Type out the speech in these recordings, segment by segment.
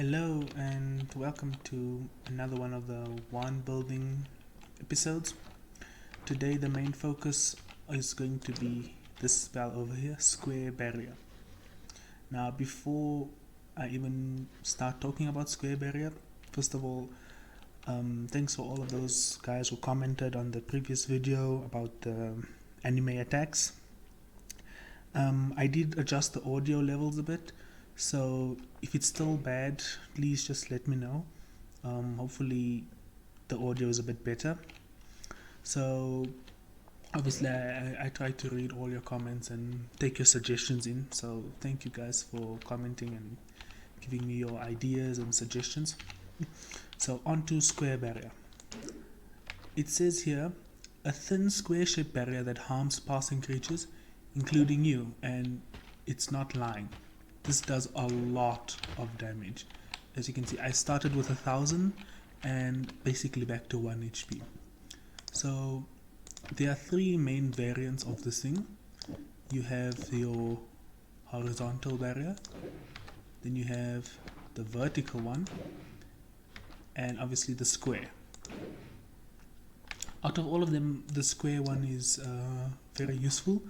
Hello and welcome to another one of the wand building episodes. Today the main focus is going to be this spell over here, Square Barrier. Now before I even start talking about Square Barrier, first of all, thanks for all of those guys who commented on the previous video about the anime attacks. I did adjust the audio levels a bit, so if it's still bad, please just let me know. Hopefully the audio is a bit better. So obviously I try to read all your comments and take your suggestions in, so thank you guys for commenting and giving me your ideas and suggestions. So on to Square Barrier. It says here, a thin square shaped barrier that harms passing creatures, including you, and it's not lying. This does a lot of damage. As you can see, I started with 1000 and basically back to 1 HP. So there are three main variants of this thing. You have your horizontal barrier, then you have the vertical one, and obviously the square. Out of all of them, the square one is very useful.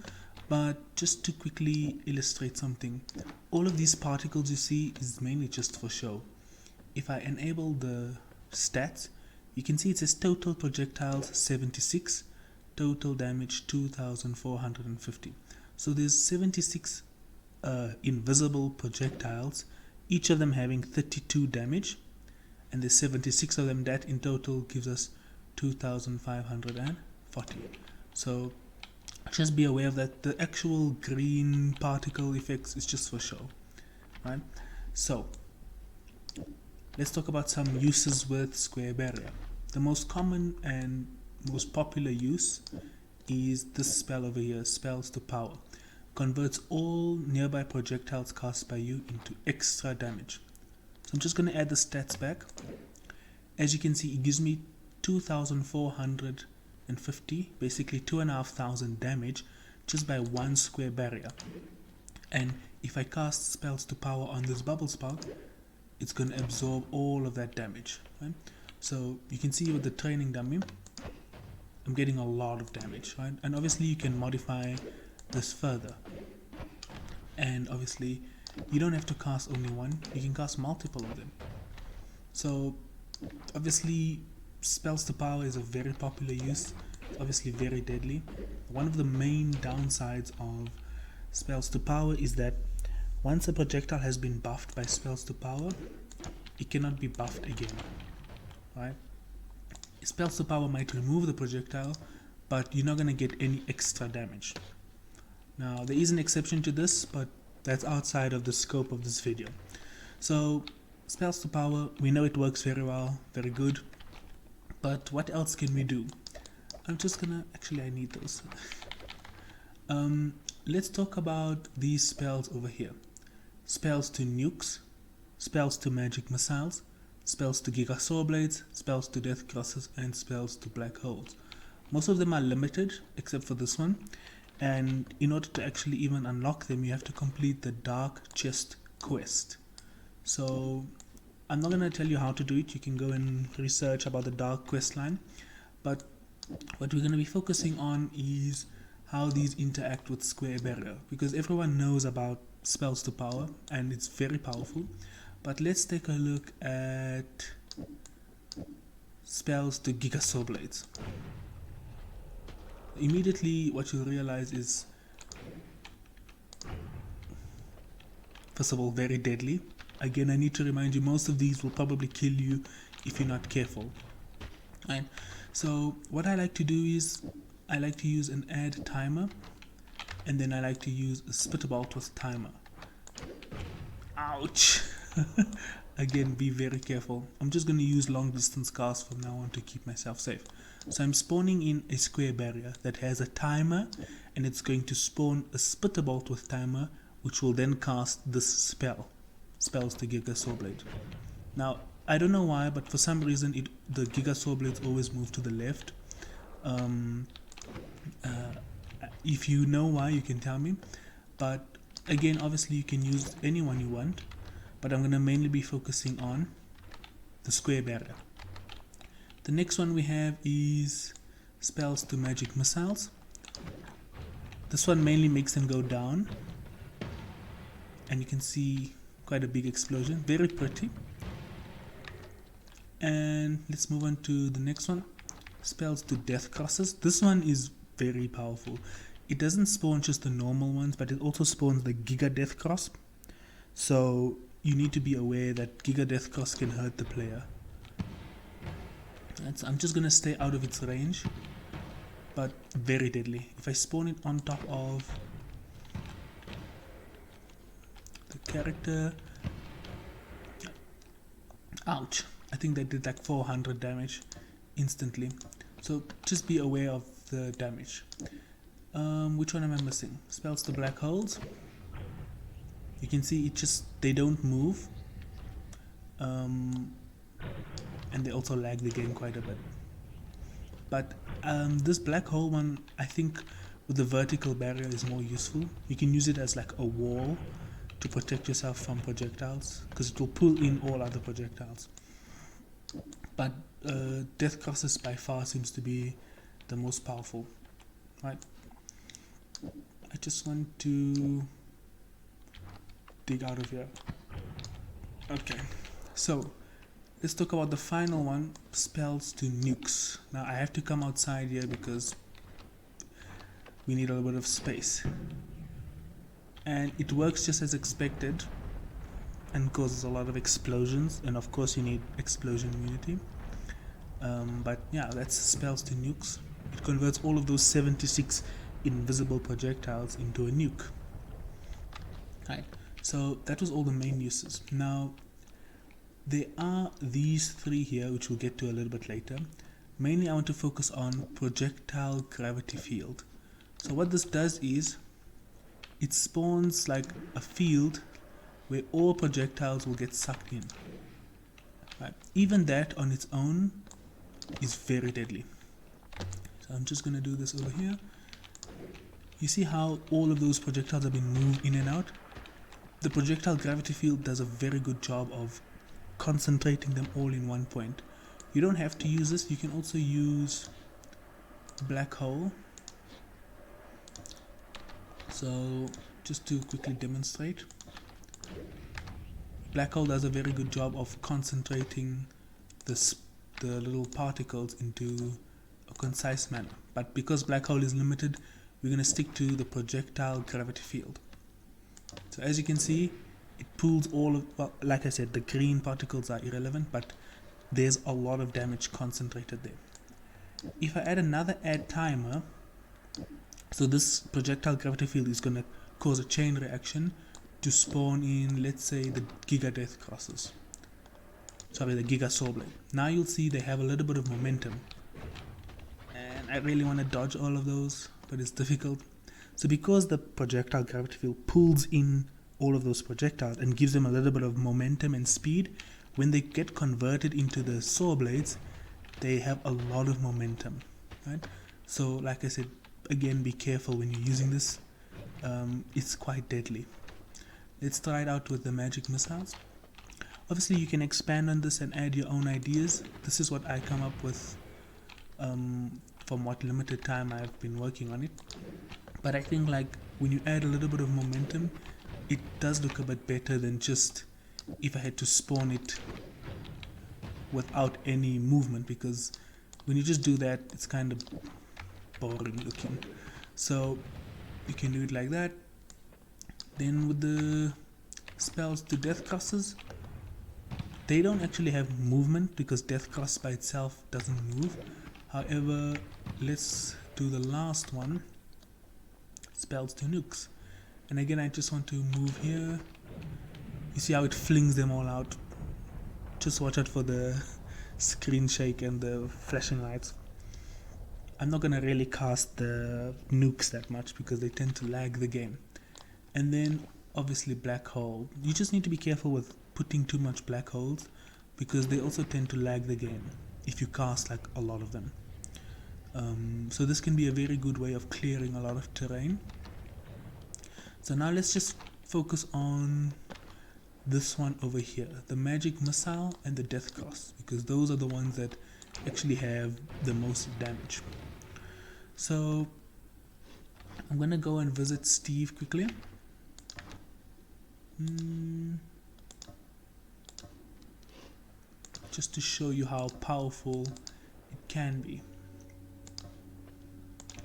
But just to quickly illustrate something, all of these particles you see is mainly just for show. If I enable the stats, you can see it says total projectiles 76, total damage 2450. So there's 76 invisible projectiles, each of them having 32 damage, and there's 76 of them. That in total gives us 2540. So just be aware of that. The actual green particle effects is just for show, right? So let's talk about some uses with Square Barrier. The most common and most popular use is this spell over here, Spells to Power. Converts all nearby projectiles cast by you into extra damage. So I'm just going to add the stats back. As you can see, it gives me 2450, basically 2500 damage just by one square barrier. And if I cast Spells to Power on this bubble spout, it's going to absorb all of that damage, right? So you can see with the training dummy, I'm getting a lot of damage, right? And obviously you can modify this further, and obviously you don't have to cast only one, you can cast multiple of them. So obviously Spells to Power is a very popular use, obviously very deadly. One of the main downsides of Spells to Power is that once a projectile has been buffed by Spells to Power, it cannot be buffed again, right? Spells to Power might remove the projectile, but you're not going to get any extra damage. Now there is an exception to this, but that's outside of the scope of this video. So Spells to Power, we know it works very well, very good. But what else can we do? I'm just gonna, actually I need those. Let's talk about these spells over here. Spells to nukes, spells to magic missiles, spells to giga saw blades, spells to death crosses, and spells to black holes. Most of them are limited except for this one, and in order to actually even unlock them, you have to complete the dark chest quest. So I'm not going to tell you how to do it, you can go and research about the dark quest line, but what we're going to be focusing on is how these interact with Square Barrier, because everyone knows about Spells to Power and it's very powerful. But let's take a look at spells to giga saw blades. Immediately what you'll realize is, first of all, very deadly. Again, I need to remind you, most of these will probably kill you if you're not careful. Right? So what I like to do is, I like to use an add timer, and then I like to use a spitbolt with timer. Ouch! Again, be very careful. I'm just going to use long distance casts from now on to keep myself safe. So I'm spawning in a square barrier that has a timer, and it's going to spawn a spitbolt with timer, which will then cast this spell. Spells to Giga Saw Blade. Now, I don't know why, but for some reason the Giga Saw Blades always move to the left. If you know why, you can tell me. But again, obviously you can use anyone you want. but I'm going to mainly be focusing on the square barrier. The next one we have is spells to magic missiles. This one mainly makes them go down, and you can see quite a big explosion, very pretty. And let's move on to the next one, spells to death crosses. This one is very powerful. It doesn't spawn just the normal ones, but it also spawns the Giga Death Cross. So you need to be aware that Giga Death Cross can hurt the player. I'm just gonna stay out of its range, but very deadly. If I spawn it on top of the character, ouch! I think that did like 400 damage instantly. So just be aware of the damage. Which one am I missing? Spells to black holes. You can see they don't move, and they also lag the game quite a bit. But this black hole one, I think with the vertical barrier is more useful. You can use it as like a wall to protect yourself from projectiles, because it will pull in all other projectiles. But Death Crosses by far seems to be the most powerful, right? I just want to dig out of here. Okay, so let's talk about the final one, spells to nukes. Now I have to come outside here because we need a little bit of space. And it works just as expected and causes a lot of explosions, and of course you need explosion immunity. But yeah, that's spells to nukes. It converts all of those 76 invisible projectiles into a nuke. Right, so that was all the main uses. Now there are these three here which we'll get to a little bit later. Mainly I want to focus on projectile gravity field. So what this does is it spawns like a field where all projectiles will get sucked in. Right. Even that on its own is very deadly. So I'm just going to do this over here. You see how all of those projectiles have been moved in and out? The projectile gravity field does a very good job of concentrating them all in one point. You don't have to use this, you can also use black hole. So just to quickly demonstrate, black hole does a very good job of concentrating the little particles into a concise manner. But because black hole is limited, we're going to stick to the projectile gravity field. So as you can see, it pulls all of, well, like I said, the green particles are irrelevant, but there's a lot of damage concentrated there. If I add another add timer, so this projectile gravity field is going to cause a chain reaction to spawn in, let's say, the Giga Death Crosses. Sorry, the Giga Saw Blade. Now you'll see they have a little bit of momentum. And I really want to dodge all of those, but it's difficult. So because the projectile gravity field pulls in all of those projectiles and gives them a little bit of momentum and speed, when they get converted into the saw blades, they have a lot of momentum, right? So like I said, again, be careful when you're using this. It's quite deadly. Let's try it out with the magic missiles. Obviously you can expand on this and add your own ideas. This is what I come up with from what limited time I've been working on it. But I think like when you add a little bit of momentum, it does look a bit better than just if I had to spawn it without any movement, because when you just do that, it's kind of boring looking. So you can do it like that. Then with the spells to death crosses, they don't actually have movement because death cross by itself doesn't move. However, let's do the last one, spells to nukes. And again, I just want to move here. You see how it flings them all out. Just watch out for the screen shake and the flashing lights. I'm not gonna really cast the nukes that much because they tend to lag the game. And then obviously black hole. You just need to be careful with putting too much black holes because they also tend to lag the game if you cast like a lot of them. So this can be a very good way of clearing a lot of terrain. So now let's just focus on this one over here, the magic missile and the death cross, because those are the ones that actually have the most damage. So I'm gonna go and visit Steve quickly. Just to show you how powerful it can be.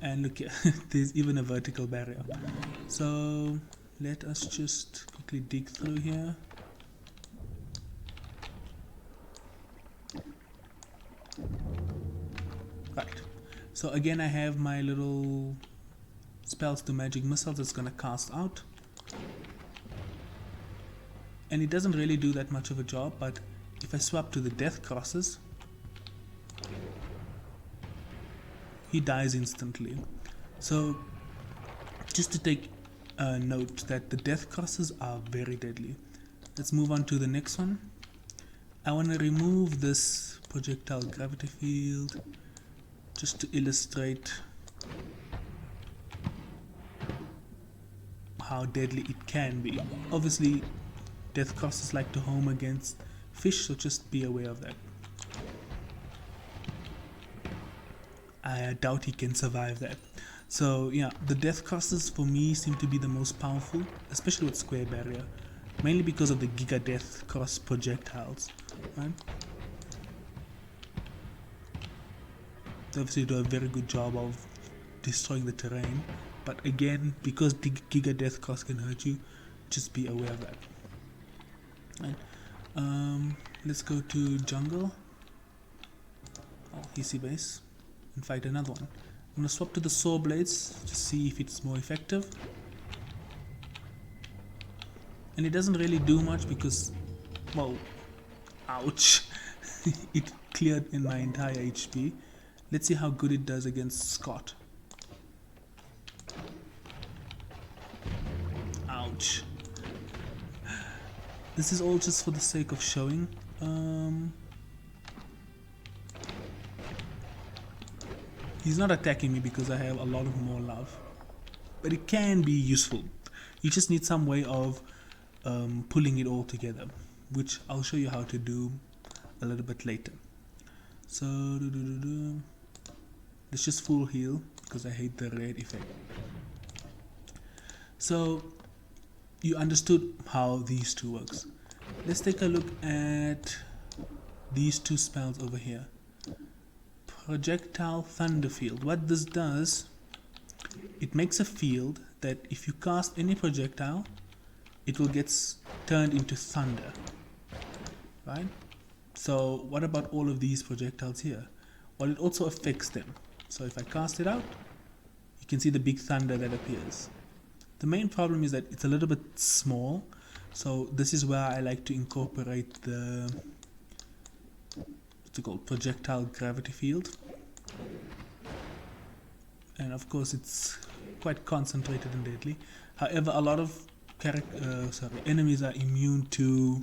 And look here, there's even a vertical barrier. So let us just quickly dig through here. Right, so again I have my little spells to magic missiles that's gonna cast out. And it doesn't really do that much of a job, but if I swap to the death crosses, he dies instantly. So just to take note that the death crosses are very deadly. Let's move on to the next one. I want to remove this projectile gravity field just to illustrate how deadly it can be. Obviously death crosses like to home against fish, so just be aware of that. I doubt he can survive that. So yeah, the death crosses for me seem to be the most powerful, especially with square barrier, mainly because of the giga death cross projectiles, right? They obviously do a very good job of destroying the terrain, but again, because the giga death cross can hurt you, just be aware of that. Right. Let's go to jungle. EC base. And fight another one. I'm gonna swap to the saw blades to see if it's more effective. And it doesn't really do much because, well, ouch, it cleared in my entire HP. Let's see how good it does against Scott. Ouch. This is all just for the sake of showing. He's not attacking me because I have a lot of more love, but it can be useful. You just need some way of pulling it all together, which I'll show you how to do a little bit later. So let's just full heal because I hate the red effect. So you understood how these two works. Let's take a look at these two spells over here. Projectile thunder field. What this does, it makes a field that if you cast any projectile, it will get turned into thunder, right? So what about all of these projectiles here? Well, it also affects them. So if I cast it out, you can see the big thunder that appears. The main problem is that it's a little bit small, so this is where I like to incorporate the projectile gravity field, and of course it's quite concentrated and deadly. However, a lot of enemies are immune to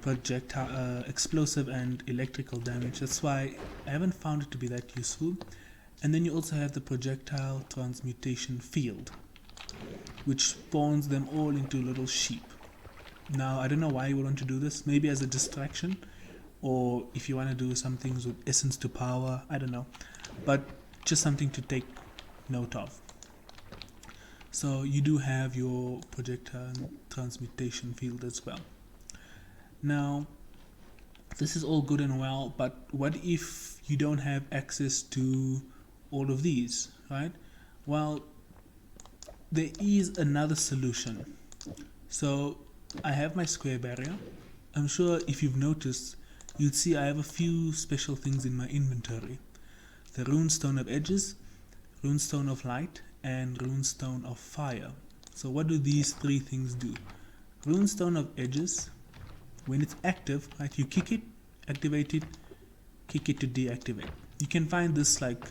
projectile explosive and electrical damage. That's why I haven't found it to be that useful. And then you also have the projectile transmutation field, which spawns them all into little sheep. Now I don't know why you would want to do this, maybe as a distraction, or if you want to do some things with essence to power, I don't know, but just something to take note of. So you do have your projectile transmutation field as well. Now this is all good and well, but what if you don't have access to all of these, right? Well, there is another solution. So I have my square barrier. I'm sure if you've noticed, you'll see I have a few special things in my inventory. The Runestone of Edges, Runestone of Light, and Runestone of Fire. So what do these three things do? Runestone of Edges, when it's active, right, you kick it, activate it, kick it to deactivate. You can find this like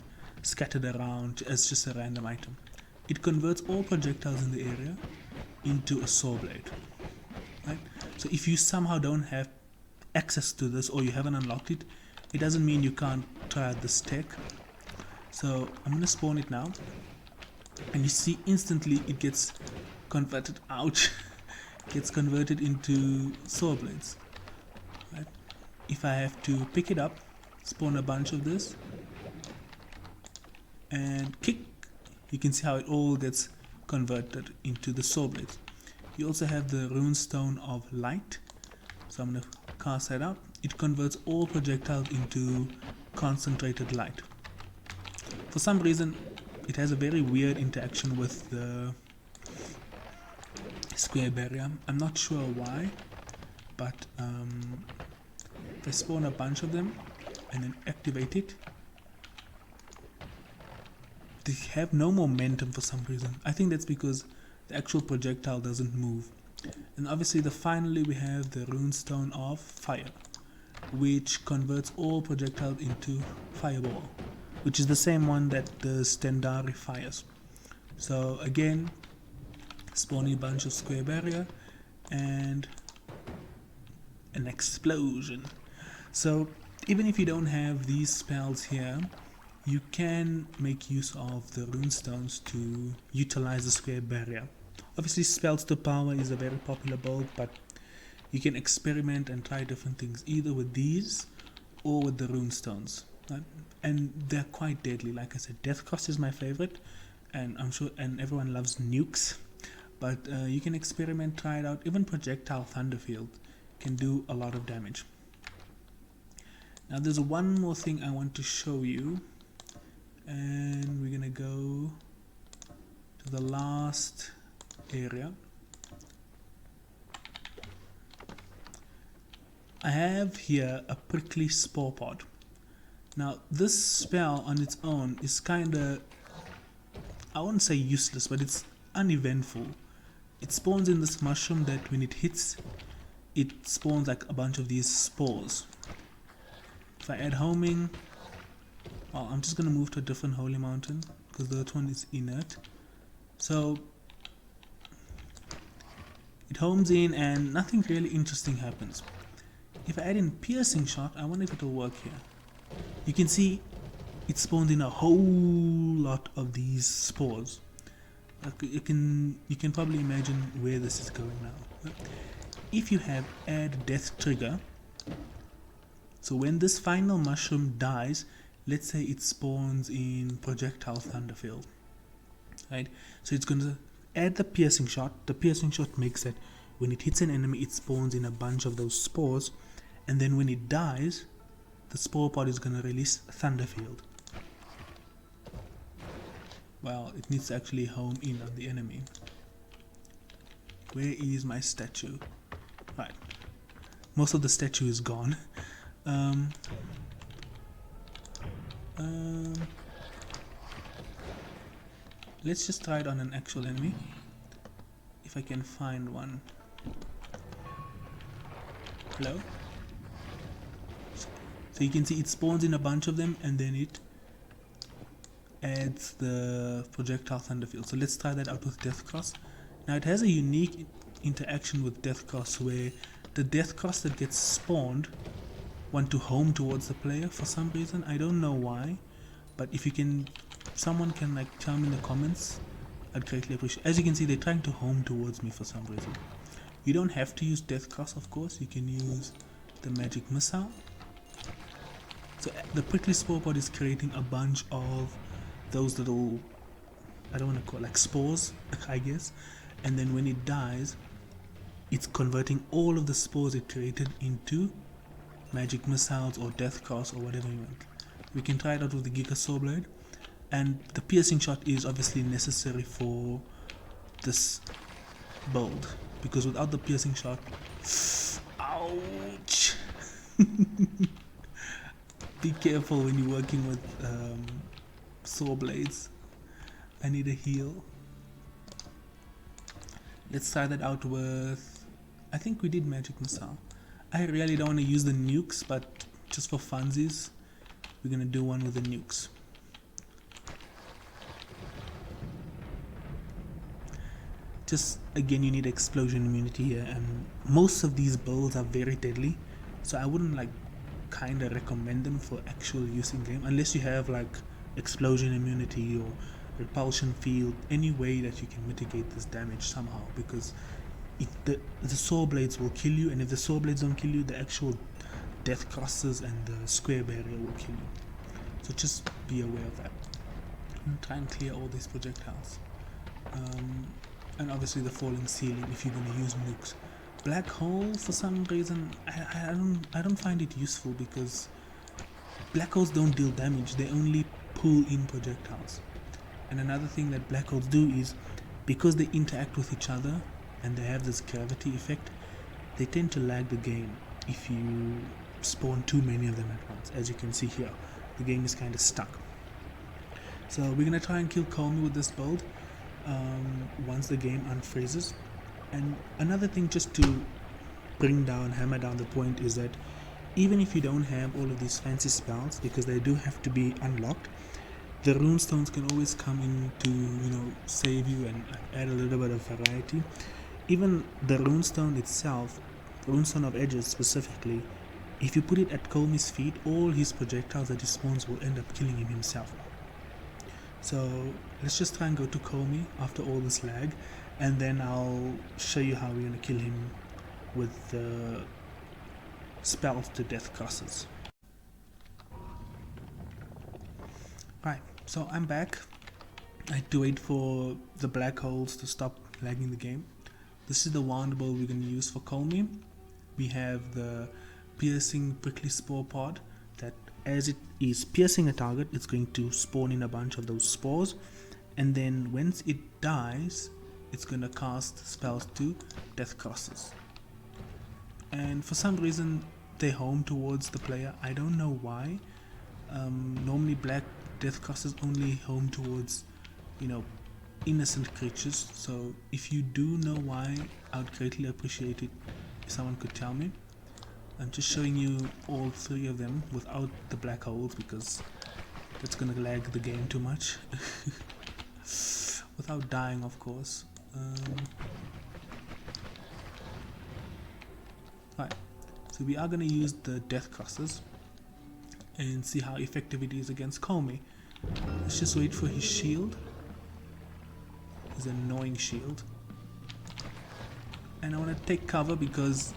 scattered around as just a random item. It converts all projectiles in the area into a saw blade, right? So if you somehow don't have access to this or you haven't unlocked it, it doesn't mean you can't try out this tech. So I'm gonna spawn it now, and you see instantly it gets converted. Ouch. gets converted into saw blades. Right? If I have to pick it up, spawn a bunch of this, and kick, you can see how it all gets converted into the saw blades. You also have the Runestone of Light, so I'm going to cast that out. It converts all projectiles into concentrated light. For some reason, it has a very weird interaction with the square barrier. I'm not sure why, but if I spawn a bunch of them and then activate it, they have no momentum for some reason. I think that's because the actual projectile doesn't move. And obviously finally we have the Runestone of Fire, which converts all projectiles into Fireball, which is the same one that the Stendari fires. So again, spawning a bunch of square barrier and an explosion. So even if you don't have these spells here, you can make use of the runestones to utilize the square barrier. Obviously spells to power is a very popular build, but you can experiment and try different things either with these or with the runestones, right? And they're quite deadly. Like I said, Death Cross is my favorite, and I'm sure and everyone loves nukes, but you can experiment, try it out. Even projectile Thunderfield can do a lot of damage. Now there's one more thing I want to show you, and we're gonna go to the last area. I have here a prickly spore pod. Now this spell on its own is kinda, I wouldn't say useless, but it's uneventful. It spawns in this mushroom that when it hits, it spawns like a bunch of these spores. If I add homing, well, I'm just gonna move to a different holy mountain because the other one is inert. So it homes in and nothing really interesting happens. If I add in piercing shot, I wonder if it will work here. You can see it spawned in a whole lot of these spores. You can probably imagine where this is going now. If you have add death trigger, so when this final mushroom dies, let's say it spawns in projectile Thunderfield, right? So it's going to add the piercing shot. The piercing shot makes it when it hits an enemy, it spawns in a bunch of those spores, and then when it dies, the spore pod is going to release Thunderfield. Well, it needs to actually home in on the enemy. Where is my statue? Right, most of the statue is gone. Let's just try it on an actual enemy, if I can find one. Hello? So you can see it spawns in a bunch of them and then it adds the projectile Thunderfield. So let's try that out with Death Cross. Now it has a unique interaction with Death Cross where the Death Cross that gets spawned want to home towards the player for some reason. I don't know why, but if you can, someone can like tell me in the comments, I'd greatly appreciate. As you can see, they're trying to home towards me for some reason. You don't have to use Death Cross, of course. You can use the magic missile. So the prickly spore pod is creating a bunch of those little, I don't want to call it like spores, I guess. And then when it dies, it's converting all of the spores it created into magic missiles or death cross or whatever you want. We can try it out with the Giga Saw Blade, and the piercing shot is obviously necessary for this build because without the piercing shot, ouch! Be careful when you're working with saw blades. I need a heal. Let's try that out with, I think we did magic missile. I really don't want to use the nukes, but just for funsies, we're gonna do one with the nukes. Just again, you need explosion immunity here, and most of these builds are very deadly, so I wouldn't like kinda recommend them for actual use in game unless you have like explosion immunity or repulsion field, any way that you can mitigate this damage somehow, because the saw blades will kill you, and if the saw blades don't kill you, the actual death crosses and the square barrier will kill you. So just be aware of that. Try and clear all these projectiles. And obviously the falling ceiling if you're going to use nukes. Black hole, for some reason, I don't find it useful because black holes don't deal damage, they only pull in projectiles. And another thing that black holes do is, because they interact with each other and they have this gravity effect, they tend to lag the game if you spawn too many of them at once. As you can see here, the game is kind of stuck. So we're gonna try and kill Comey with this build once the game unfreezes. And another thing just to hammer down the point is that even if you don't have all of these fancy spells, because they do have to be unlocked, the runestones can always come in to save you and add a little bit of variety. Even the runestone itself, runestone of edges specifically, if you put it at Comey's feet, all his projectiles that he spawns will end up killing him himself. So let's just try and go to Comey after all this lag, and then I'll show you how we're going to kill him with the spell of the death crosses. Right, so I'm back. I had to wait for the black holes to stop lagging the game. This is the wand build we're going to use for Comey. We have the piercing prickly spore pod that, as it is piercing a target, it's going to spawn in a bunch of those spores, and then once it dies, it's going to cast spells to death crosses. And for some reason they home towards the player. I don't know why. Normally black death crosses only home towards innocent creatures. So if you do know why, I would greatly appreciate it if someone could tell me. I'm just showing you all three of them without the black holes because that's gonna lag the game too much. Without dying, of course. Right, so we are gonna use the death crosses and see how effective it is against Comey. Let's just wait for his shield. His annoying shield. And I want to take cover because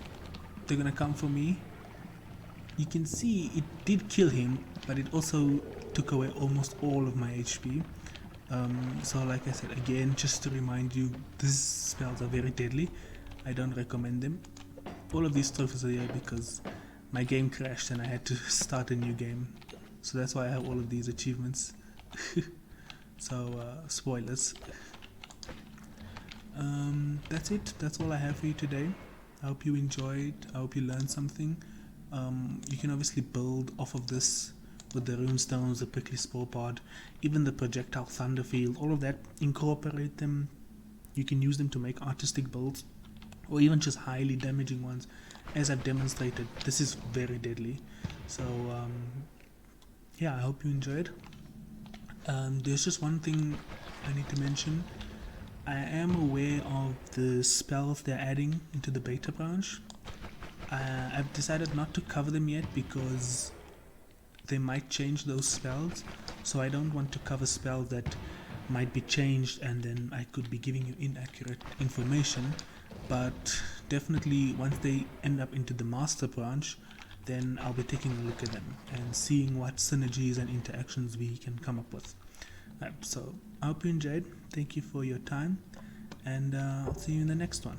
they're gonna come for me. You can see it did kill him, but it also took away almost all of my HP. So like I said, again, just to remind you, these spells are very deadly. I don't recommend them. All of these trophies are here because my game crashed and I had to start a new game. So that's why I have all of these achievements. So spoilers. That's it. That's all I have for you today. I hope you enjoyed. I hope you learned something. You can obviously build off of this with the runestones, the prickly spore pod, even the projectile thunder field, all of that. Incorporate them. You can use them to make artistic builds, or even just highly damaging ones. As I've demonstrated, this is very deadly. So yeah, I hope you enjoyed. There's just one thing I need to mention. I am aware of the spells they're adding into the beta branch. I've decided not to cover them yet because they might change those spells, so I don't want to cover spells that might be changed and then I could be giving you inaccurate information. But definitely once they end up into the master branch, then I'll be taking a look at them and seeing what synergies and interactions we can come up with. Right, so I hope you enjoyed. Thank you for your time, and I'll see you in the next one.